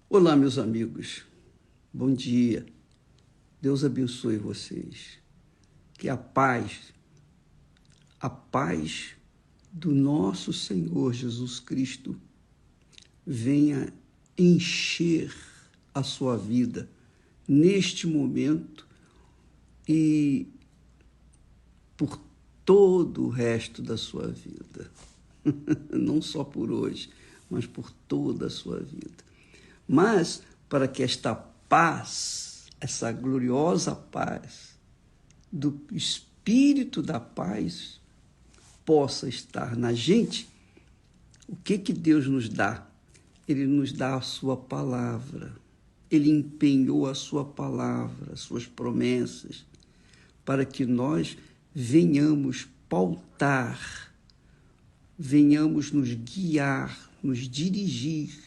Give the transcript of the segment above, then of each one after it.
Olá, meus amigos. Bom dia. Deus abençoe vocês. Que a paz do nosso Senhor Jesus Cristo venha encher a sua vida neste momento e por todo o resto da sua vida. Não só por hoje, mas por toda a sua vida. Mas para que esta paz, essa gloriosa paz do Espírito da paz possa estar na gente, o que Deus nos dá? Ele nos dá a sua palavra. Ele empenhou a sua palavra, as suas promessas, para que nós venhamos pautar, venhamos nos guiar, nos dirigir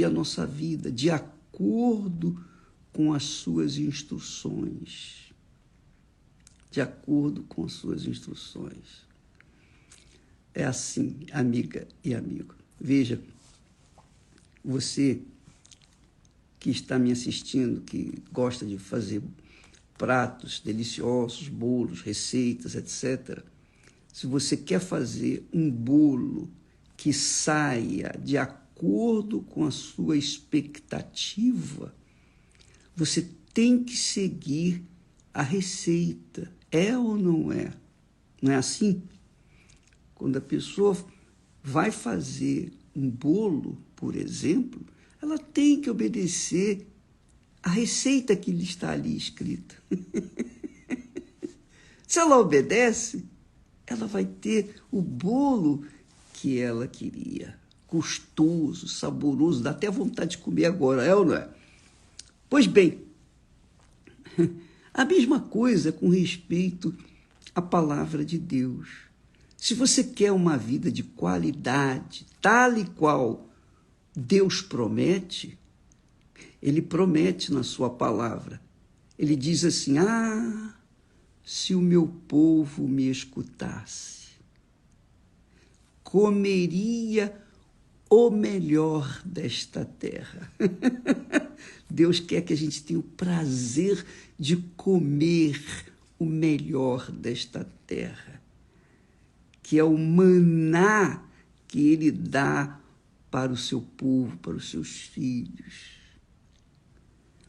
a nossa vida de acordo com as suas instruções. De acordo com as suas instruções. É assim, amiga e amigo. Veja, você que está me assistindo, que gosta de fazer pratos deliciosos, bolos, receitas, etc. Se você quer fazer um bolo que saia de acordo com a sua expectativa, você tem que seguir a receita. É ou não é? Não é assim? Quando a pessoa vai fazer um bolo, por exemplo, ela tem que obedecer a receita que lhe está ali escrita. Se ela obedece, ela vai ter o bolo que ela queria. Gostoso, saboroso, dá até vontade de comer agora, é ou não é? Pois bem, a mesma coisa com respeito à palavra de Deus. Se você quer uma vida de qualidade, tal e qual Deus promete, Ele promete na sua palavra. Ele diz assim, se o meu povo me escutasse, comeria o melhor desta terra. Deus quer que a gente tenha o prazer de comer o melhor desta terra, que é o maná que Ele dá para o seu povo, para os seus filhos.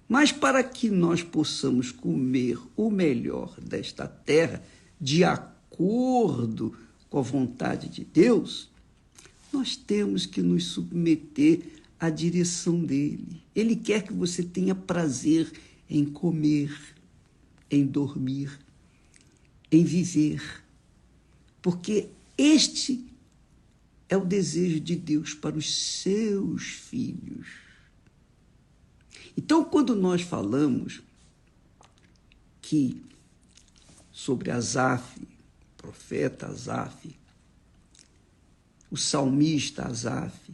Mas para que nós possamos comer o melhor desta terra, de acordo com a vontade de Deus, nós temos que nos submeter à direção dele. Ele quer que você tenha prazer em comer, em dormir, em viver. Porque este é o desejo de Deus para os seus filhos. Então, quando nós falamos sobre Asaf, profeta Asaf, o salmista Asaf,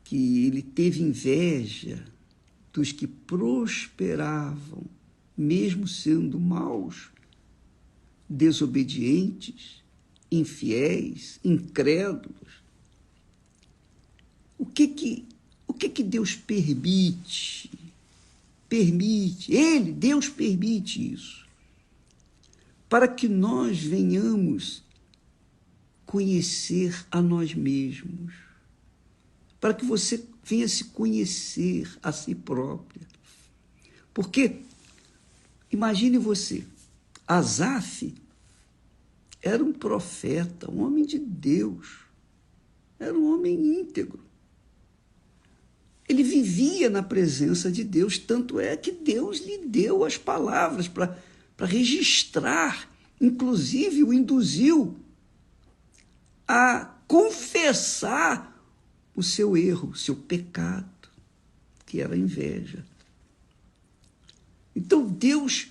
que ele teve inveja dos que prosperavam, mesmo sendo maus, desobedientes, infiéis, incrédulos. O que Deus permite? Deus permite isso, para que nós venhamos conhecer a nós mesmos, para que você venha se conhecer a si própria. Porque, imagine você, Asaf era um profeta, um homem de Deus, era um homem íntegro. Ele vivia na presença de Deus, tanto é que Deus lhe deu as palavras para registrar, inclusive o induziu a confessar o seu erro, o seu pecado, que era a inveja. Então Deus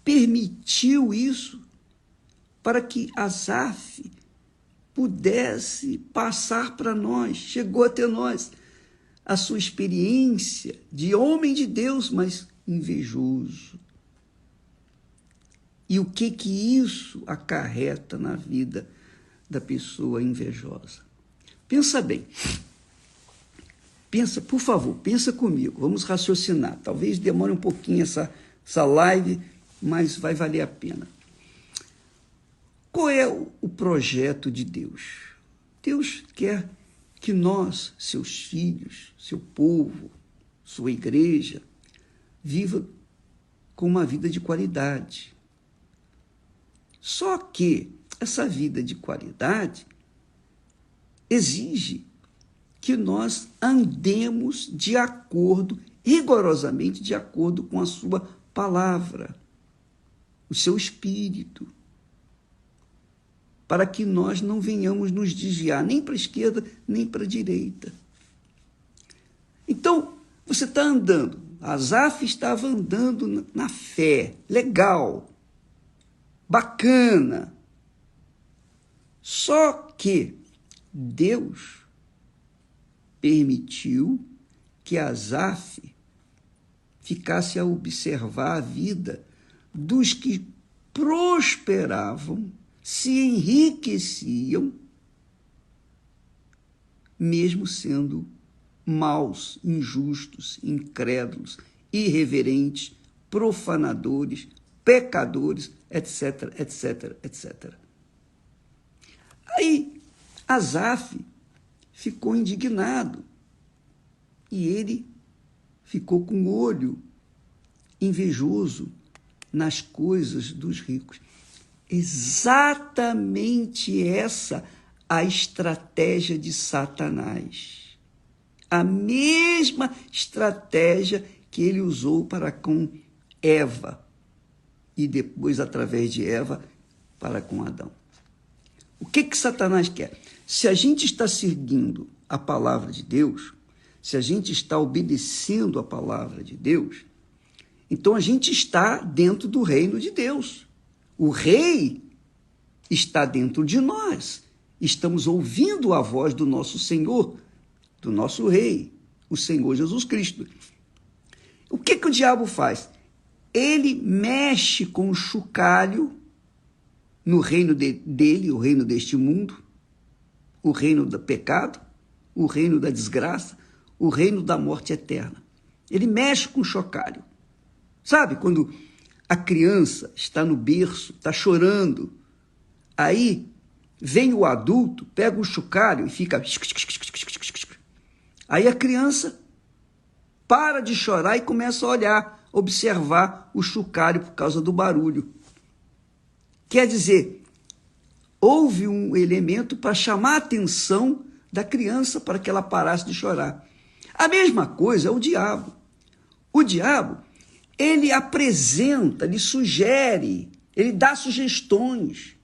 permitiu isso para que Asaf pudesse passar para nós, chegou até nós, a sua experiência de homem de Deus, mas invejoso. E o que isso acarreta na vida da pessoa invejosa? Pensa bem, pensa, por favor, pensa comigo, vamos raciocinar. Talvez demore um pouquinho essa live, mas vai valer a pena. Qual é o projeto de Deus? Deus quer que nós, seus filhos, seu povo, sua igreja, viva com uma vida de qualidade. Só que essa vida de qualidade exige que nós andemos de acordo, rigorosamente de acordo com a sua palavra, o seu espírito, para que nós não venhamos nos desviar nem para a esquerda, nem para a direita. Então, você está andando, Asaf estava andando na fé, legal, bacana. Só que Deus permitiu que Asaf ficasse a observar a vida dos que prosperavam, se enriqueciam, mesmo sendo maus, injustos, incrédulos, irreverentes, profanadores, pecadores, etc, etc, etc. Aí, Asaf ficou indignado e ele ficou com o olho invejoso nas coisas dos ricos. Exatamente essa a estratégia de Satanás. A mesma estratégia que ele usou para com Eva e depois, através de Eva, para com Adão. O que Satanás quer? Se a gente está seguindo a palavra de Deus, se a gente está obedecendo a palavra de Deus, então a gente está dentro do reino de Deus. O rei está dentro de nós. Estamos ouvindo a voz do nosso Senhor, do nosso rei, o Senhor Jesus Cristo. O que o diabo faz? Ele mexe com o chocalho no reino dele, o reino deste mundo, o reino do pecado, o reino da desgraça, o reino da morte eterna. Ele mexe com o chocalho. Sabe, quando a criança está no berço, está chorando, aí vem o adulto, pega o chocalho e fica... Aí a criança para de chorar e começa a olhar, observar o chocalho por causa do barulho. Quer dizer, houve um elemento para chamar a atenção da criança para que ela parasse de chorar. A mesma coisa é o diabo. O diabo, ele apresenta, ele sugere, ele dá sugestões.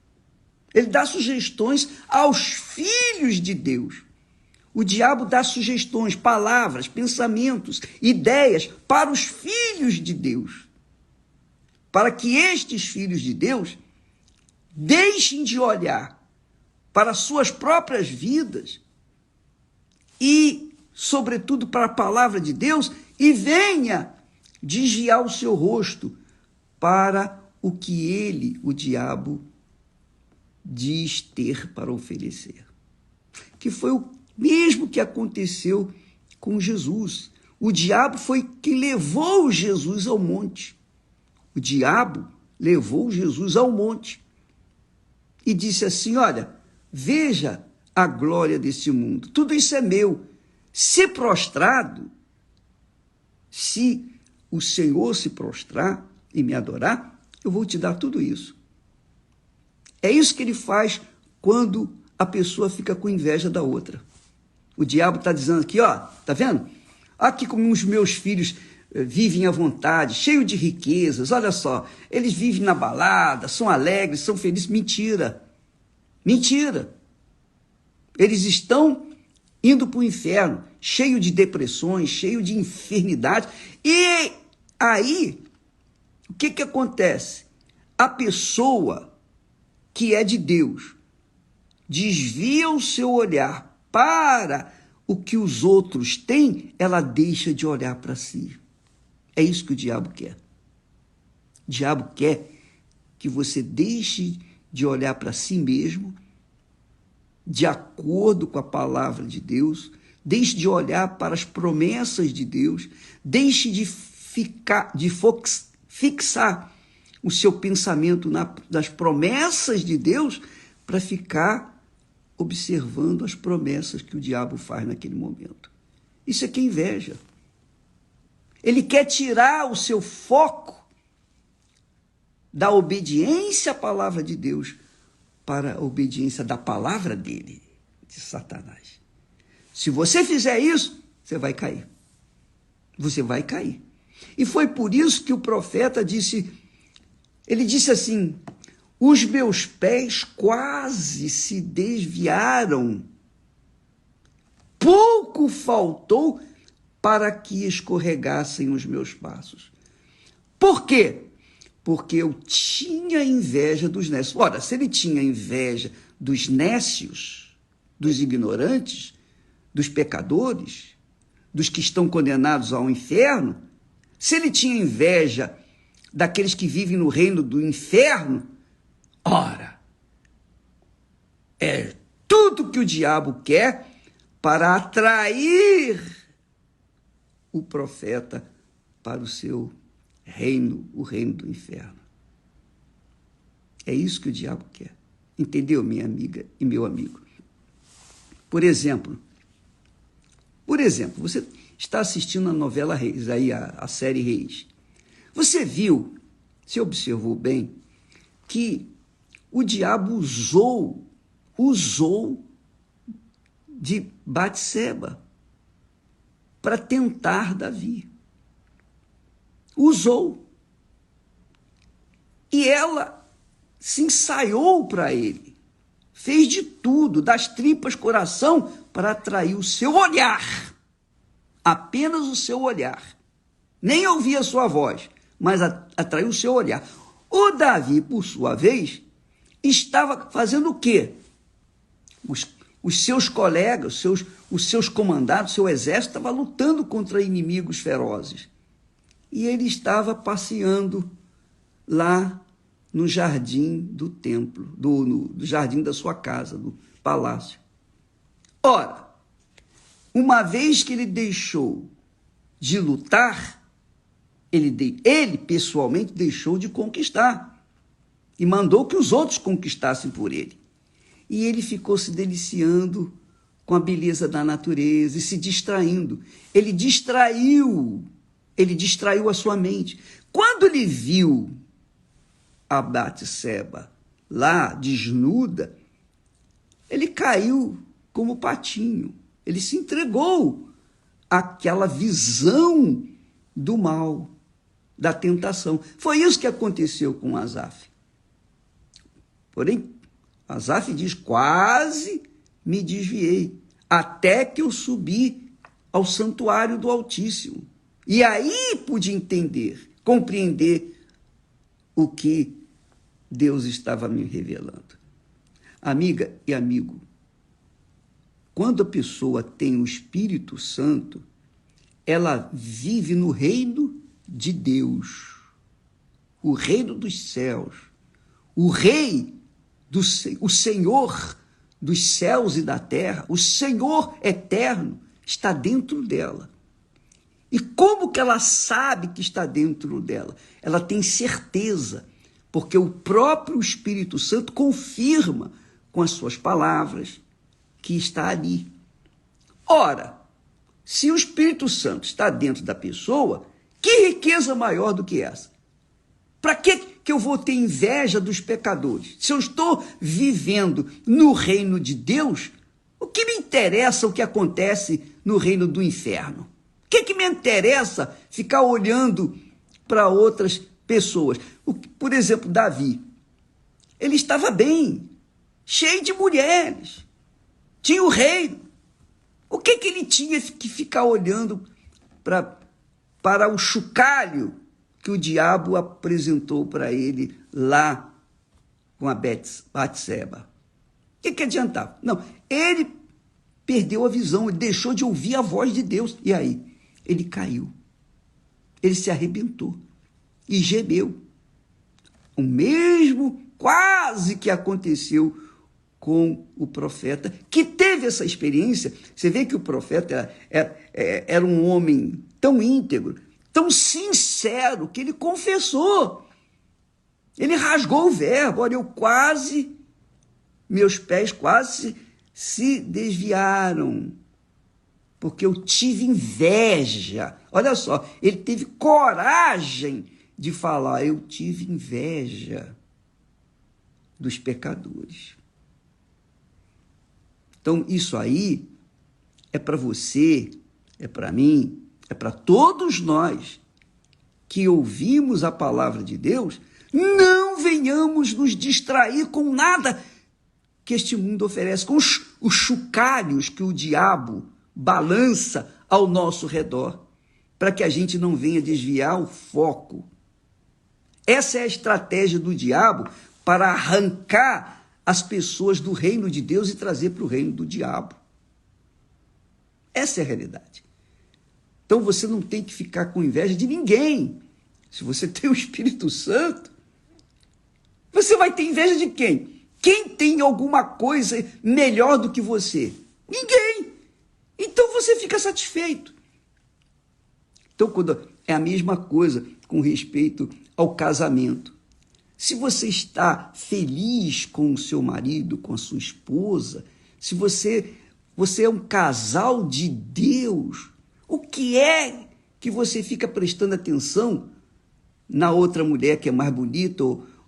Ele dá sugestões aos filhos de Deus. O diabo dá sugestões, palavras, pensamentos, ideias para os filhos de Deus. Para que estes filhos de Deus deixem de olhar para suas próprias vidas e, sobretudo, para a palavra de Deus e venha desviar o seu rosto para o que ele, o diabo, diz ter para oferecer. Que foi o mesmo que aconteceu com Jesus. O diabo foi que levou Jesus ao monte. O diabo levou Jesus ao monte e disse assim, olha, veja a glória desse mundo, tudo isso é meu. Se prostrado, se o Senhor se prostrar e me adorar, eu vou te dar tudo isso. É isso que ele faz quando a pessoa fica com inveja da outra. O diabo está dizendo aqui, ó, tá vendo? Aqui como os meus filhos vivem à vontade, cheios de riquezas, olha só, eles vivem na balada, são alegres, são felizes. Mentira. Mentira. Eles estão indo para o inferno, cheio de depressões, cheio de enfermidade. E aí, o que acontece? A pessoa que é de Deus desvia o seu olhar para o que os outros têm, ela deixa de olhar para si. É isso que o diabo quer. O diabo quer que você deixe de olhar para si mesmo, de acordo com a palavra de Deus, deixe de olhar para as promessas de Deus, deixe de fixar o seu pensamento nas promessas de Deus para ficar observando as promessas que o diabo faz naquele momento. Isso é que é inveja. Ele quer tirar o seu foco da obediência à palavra de Deus para a obediência da palavra dele, de Satanás. Se você fizer isso, você vai cair. Você vai cair. E foi por isso que o profeta disse, ele disse assim, os meus pés quase se desviaram, pouco faltou para que escorregassem os meus passos. Por quê? Porque eu tinha inveja dos nécios. Ora, se ele tinha inveja dos nécios, dos ignorantes, dos pecadores, dos que estão condenados ao inferno, se ele tinha inveja daqueles que vivem no reino do inferno, ora, é tudo que o diabo quer para atrair o profeta para o seu reino, o reino do inferno. É isso que o diabo quer. Entendeu, minha amiga e meu amigo? Por exemplo, você está assistindo a novela Reis, aí a série Reis. Você viu, você observou bem, que o diabo usou de Batseba para tentar Davi. Usou. E ela se ensaiou para ele. Fez de tudo, das tripas coração, para atrair o seu olhar. Apenas o seu olhar. Nem ouvia a sua voz, mas atraiu o seu olhar. O Davi, por sua vez, estava fazendo o quê? Os seus colegas, os seus comandados, o seu exército estava lutando contra inimigos ferozes. E ele estava passeando lá no jardim do templo, no jardim da sua casa, do palácio. Ora, uma vez que ele deixou de lutar, ele pessoalmente deixou de conquistar e mandou que os outros conquistassem por ele. E ele ficou se deliciando com a beleza da natureza e se distraindo. Ele distraiu a sua mente. Quando ele viu a Batseba lá, desnuda, ele caiu como patinho. Ele se entregou àquela visão do mal, da tentação. Foi isso que aconteceu com Asaf. Porém, Asaf diz, quase me desviei, até que eu subi ao santuário do Altíssimo. E aí pude entender, compreender o que Deus estava me revelando. Amiga e amigo, quando a pessoa tem o Espírito Santo, ela vive no reino de Deus, o reino dos céus, o rei, o Senhor dos céus e da terra, o Senhor eterno está dentro dela. E como que ela sabe que está dentro dela? Ela tem certeza, porque o próprio Espírito Santo confirma com as suas palavras que está ali. Ora, se o Espírito Santo está dentro da pessoa, que riqueza maior do que essa? Para que eu vou ter inveja dos pecadores? Se eu estou vivendo no reino de Deus, o que me interessa o que acontece no reino do inferno? O que me interessa ficar olhando para outras pessoas? Por exemplo, Davi. Ele estava bem, cheio de mulheres, tinha o reino. O que ele tinha que ficar olhando para o chocalho que o diabo apresentou para ele lá com a Batseba? O que adiantava? Não, ele perdeu a visão, ele deixou de ouvir a voz de Deus. E aí? Ele caiu, ele se arrebentou e gemeu. O mesmo quase que aconteceu com o profeta, que teve essa experiência. Você vê que o profeta era um homem tão íntegro, tão sincero, que ele confessou. Ele rasgou o verbo. Olha, meus pés quase se desviaram, porque eu tive inveja. Olha só, ele teve coragem de falar, eu tive inveja dos pecadores. Então, isso aí é para você, é para mim, é para todos nós que ouvimos a palavra de Deus. Não venhamos nos distrair com nada que este mundo oferece, com os chocalhos que o diabo balança ao nosso redor, para que a gente não venha desviar o foco. Essa é a estratégia do diabo para arrancar as pessoas do reino de Deus e trazer para o reino do diabo. Essa é a realidade. Então você não tem que ficar com inveja de ninguém. Se você tem o Espírito Santo, você vai ter inveja de quem? Quem tem alguma coisa melhor do que você? Ninguém. Então você fica satisfeito. Então, é a mesma coisa com respeito ao casamento. Se você está feliz com o seu marido, com a sua esposa, se você é um casal de Deus, o que é que você fica prestando atenção na outra mulher que é mais bonita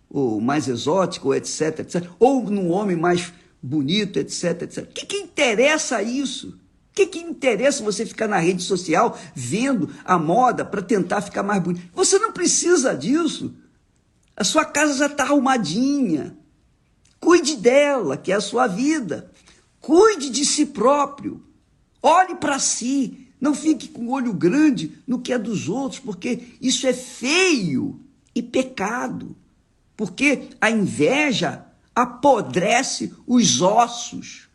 ou mais exótica, ou etc, etc, ou num homem mais bonito, etc, etc. O que interessa isso? O que interessa você ficar na rede social vendo a moda para tentar ficar mais bonito? Você não precisa disso. A sua casa já está arrumadinha. Cuide dela, que é a sua vida. Cuide de si próprio. Olhe para si. Não fique com o olho grande no que é dos outros, porque isso é feio e pecado. Porque a inveja apodrece os ossos.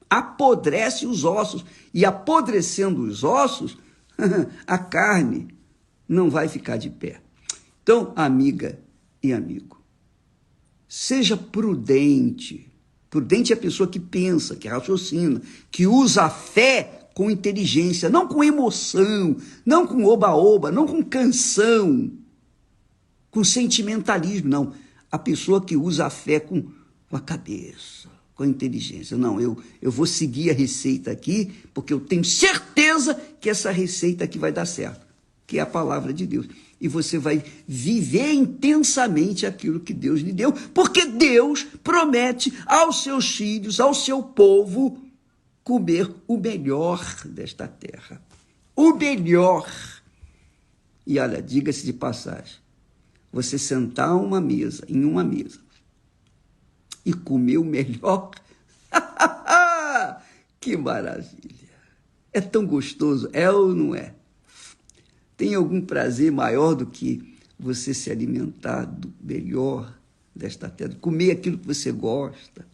Apodrece os ossos. E apodrecendo os ossos, a carne não vai ficar de pé. Então, amiga e amigo, seja prudente. Prudente é a pessoa que pensa, que raciocina, que usa a fé com inteligência, não com emoção, não com oba-oba, não com canção, com sentimentalismo, não. A pessoa que usa a fé com a cabeça, com a inteligência. Não, eu vou seguir a receita aqui, porque eu tenho certeza que essa receita aqui vai dar certo, que é a palavra de Deus. E você vai viver intensamente aquilo que Deus lhe deu, porque Deus promete aos seus filhos, ao seu povo, comer o melhor desta terra. O melhor. E olha, diga-se de passagem, você sentar em uma mesa, e comer o melhor, que maravilha! É tão gostoso, é ou não é? Tem algum prazer maior do que você se alimentar do melhor desta terra, comer aquilo que você gosta?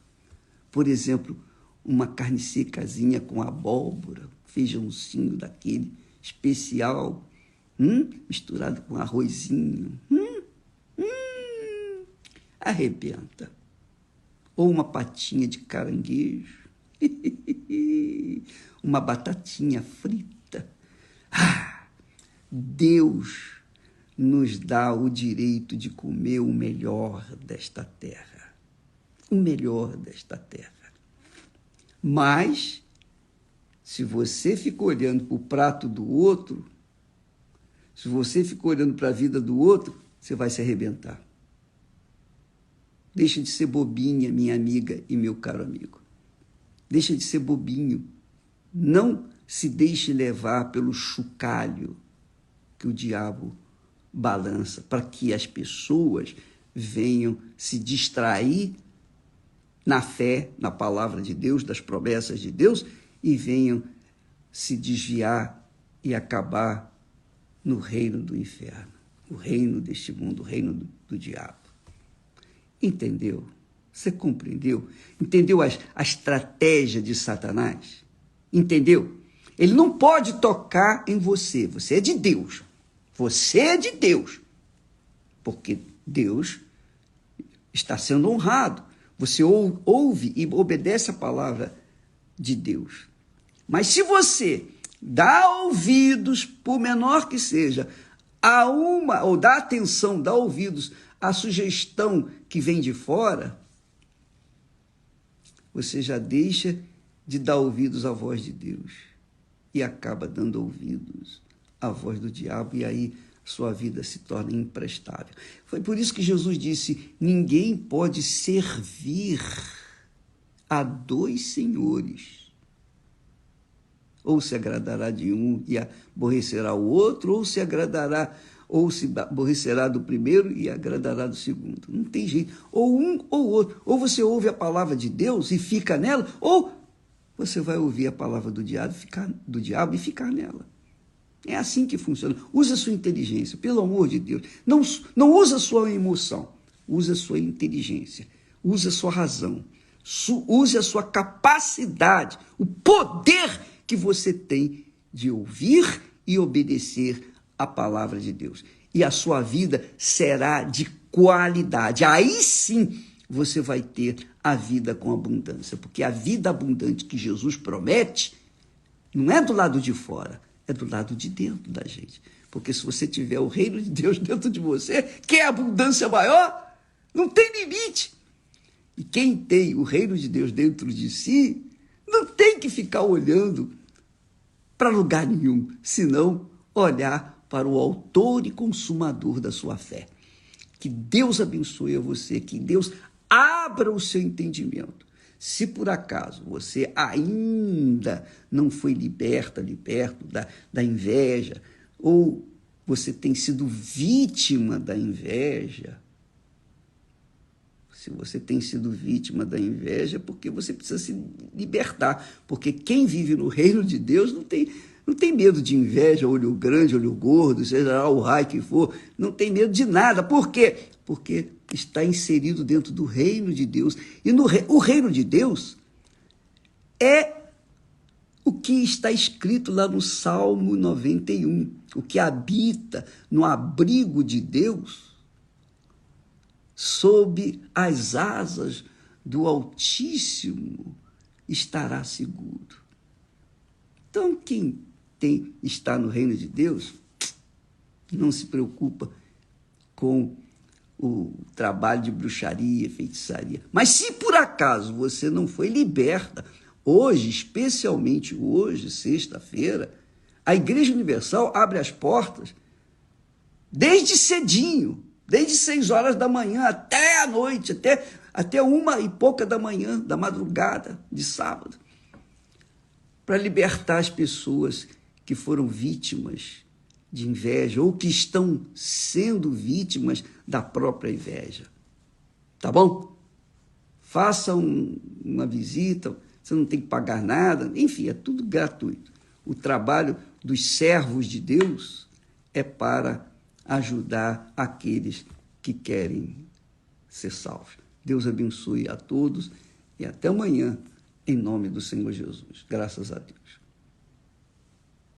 Por exemplo, uma carne secazinha com abóbora, feijãozinho daquele especial, misturado com arrozinho, arrebenta. Ou uma patinha de caranguejo, uma batatinha frita. Deus nos dá o direito de comer o melhor desta terra. O melhor desta terra. Mas, se você fica olhando para o prato do outro, se você fica olhando para a vida do outro, você vai se arrebentar. Deixa de ser bobinha, minha amiga e meu caro amigo. Deixa de ser bobinho. Não se deixe levar pelo chocalho que o diabo balança, para que as pessoas venham se distrair na fé, na palavra de Deus, das promessas de Deus, e venham se desviar e acabar no reino do inferno, o reino deste mundo, o reino do diabo. Entendeu? Você compreendeu? Entendeu a estratégia de Satanás? Entendeu? Ele não pode tocar em você. Você é de Deus. Você é de Deus. Porque Deus está sendo honrado. Você ouve e obedece a palavra de Deus. Mas se você dá ouvidos, por menor que seja, ou dá atenção, dá ouvidos à sugestão que vem de fora, você já deixa de dar ouvidos à voz de Deus e acaba dando ouvidos à voz do diabo, e aí sua vida se torna imprestável. Foi por isso que Jesus disse: ninguém pode servir a dois senhores. Ou se agradará de um e aborrecerá o outro, ou se aborrecerá do primeiro e agradará do segundo. Não tem jeito. Ou um ou outro. Ou você ouve a palavra de Deus e fica nela, ou você vai ouvir a palavra do diabo e ficar nela. É assim que funciona. Use a sua inteligência, pelo amor de Deus. Não use a sua emoção. Use a sua inteligência. Use a sua razão. Use a sua capacidade, o poder que você tem de ouvir e obedecer a palavra de Deus. E a sua vida será de qualidade. Aí sim você vai ter a vida com abundância. Porque a vida abundante que Jesus promete não é do lado de fora, é do lado de dentro da gente. Porque se você tiver o reino de Deus dentro de você, que é a abundância maior, não tem limite. E quem tem o reino de Deus dentro de si, não tem que ficar olhando para lugar nenhum, senão olhar para o autor e consumador da sua fé. Que Deus abençoe a você, que Deus abra o seu entendimento. Se por acaso você ainda não foi liberto da inveja, ou você tem sido vítima da inveja, se você tem sido vítima da inveja, porque você precisa se libertar. Porque quem vive no reino de Deus não tem medo de inveja, olho grande, olho gordo, seja lá o raio que for, não tem medo de nada. Por quê? Porque está inserido dentro do reino de Deus. E o reino de Deus é o que está escrito lá no Salmo 91. O que habita no abrigo de Deus, sob as asas do Altíssimo, estará seguro. Então, quem está no reino de Deus não se preocupa com o trabalho de bruxaria, feitiçaria. Mas se por acaso você não foi liberta, hoje, especialmente hoje, sexta-feira, a Igreja Universal abre as portas desde cedinho, desde 6 horas da manhã até a noite, até 1h pouca da manhã, da madrugada de sábado, para libertar as pessoas que foram vítimas de inveja ou que estão sendo vítimas da própria inveja. Tá bom? Faça uma visita, você não tem que pagar nada, enfim, é tudo gratuito. O trabalho dos servos de Deus é para ajudar aqueles que querem ser salvos. Deus abençoe a todos e até amanhã, em nome do Senhor Jesus. Graças a Deus.